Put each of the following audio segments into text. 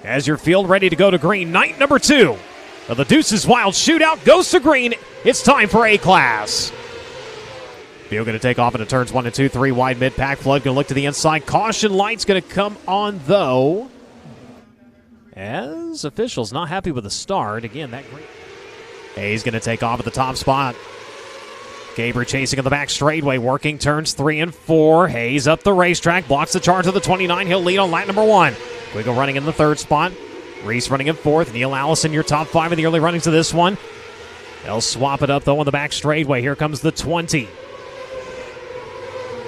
as your field ready to go to green. Night number 2 of the Deuces Wild Shootout goes to green. It's time for A-Class. Field going to take off into turns 1 and 2, 3 wide mid-pack. Flood going to look to the inside. Caution light's going to come on, though, as officials not happy with the start. Again, that green. Hayes going to take off at the top spot. Gabriel chasing on the back straightaway, working turns 3 and 4. Hayes up the racetrack, blocks the charge of the 29. He'll lead on lap number 1. Quiggle running in the 3rd spot. Reese running in 4th. Neil Allison, your top 5 in the early runnings of this one. They'll swap it up, though, on the back straightaway. Here comes the 20.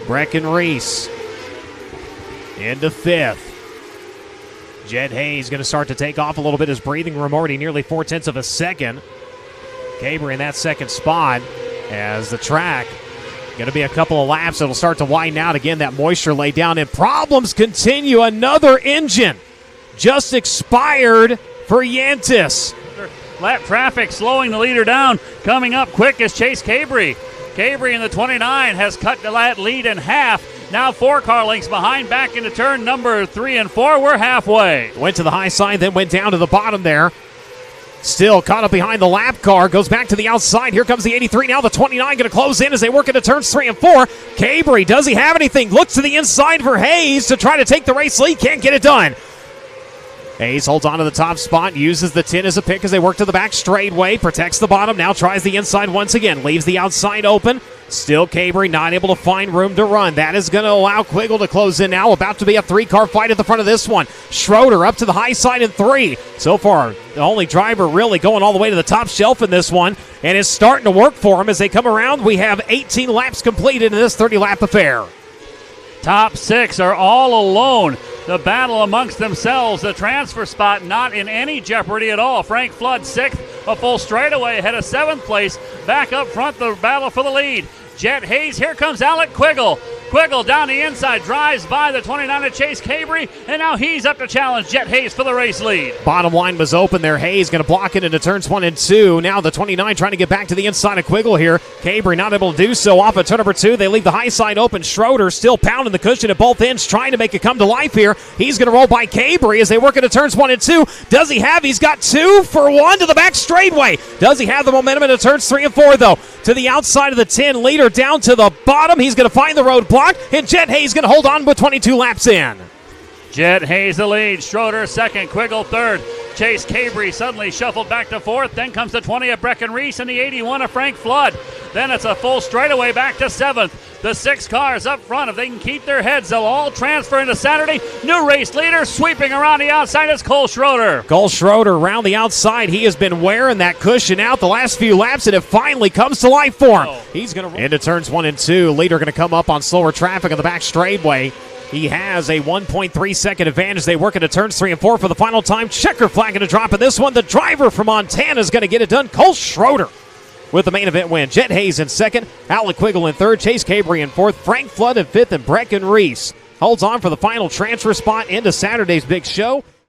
Brecken Reese into 5th. Jed Hayes going to start to take off a little bit. His breathing room already nearly 0.4 of a second. Gabriel in that 2nd spot. As the track going to be a couple of laps, it'll start to widen out again. That moisture laid down, and problems continue. Another engine just expired for Yantis. Lap traffic slowing the leader down. Coming up quick is Chase Cabry. Cabry in the 29 has cut the lead in half. Now 4 car lengths behind, back into turn number 3 and 4. We're halfway. Went to the high side, then went down to the bottom there. Still caught up behind the lap car. Goes back to the outside. Here comes the 83. Now the 29 going to close in as they work into turns 3 and 4. Cabry, does he have anything? Looks to the inside for Hayes to try to take the race lead. Can't get it done. Hayes holds on to the top spot. Uses the 10 as a pick as they work to the back straightaway. Protects the bottom. Now tries the inside once again. Leaves the outside open. Still Cabry not able to find room to run. That is going to allow Quiggle to close in now. About to be a 3-car fight at the front of this one. Schroeder up to the high side in 3. So far, the only driver really going all the way to the top shelf in this one. And it's starting to work for him as they come around. We have 18 laps completed in this 30-lap affair. Top 6 are all alone. The battle amongst themselves. The transfer spot not in any jeopardy at all. Frank Flood 6th, a full straightaway ahead of 7th place. Back up front, the battle for the lead. Jet Hayes, here comes Alec Quiggle. Quiggle down the inside, drives by the 29 to Chase Cabry, and now he's up to challenge Jet Hayes for the race lead. Bottom line was open there. Hayes going to block it into turns 1 and 2. Now the 29 trying to get back to the inside of Quiggle here. Cabry not able to do so off of turn number 2. They leave the high side open. Schroeder still pounding the cushion at both ends, trying to make it come to life here. He's going to roll by Cabry as they work into turns 1 and 2. Does he have? He's got 2 for 1 to the back straightaway. Does he have the momentum into turns 3 and 4, though? To the outside of the 10, leader down to the bottom. He's going to find the roadblock, and Jet Hayes going to hold on with 22 laps in. Jet Hayes the lead. Schroeder 2nd, Quiggle 3rd. Chase Cabry suddenly shuffled back to 4th. Then comes the 20 of Brecken Reese and the 81 of Frank Flood. Then it's a full straightaway back to 7th. The 6 cars up front, if they can keep their heads, they'll all transfer into Saturday. New race leader sweeping around the outside is Cole Schroeder. Cole Schroeder around the outside. He has been wearing that cushion out the last few laps, and it finally comes to life for him. He's going to into turns 1 and 2. Leader going to come up on slower traffic on the back straightaway. He has a 1.3 second advantage. They work into turns 3 and 4 for the final time. Checker flag going to drop in this one. The driver from Montana is going to get it done. Cole Schroeder with the main event win. Jet Hayes in 2nd, Alec Quiggle in 3rd, Chase Cabry in 4th, Frank Flood in 5th, and Brecken Reese holds on for the final transfer spot into Saturday's big show.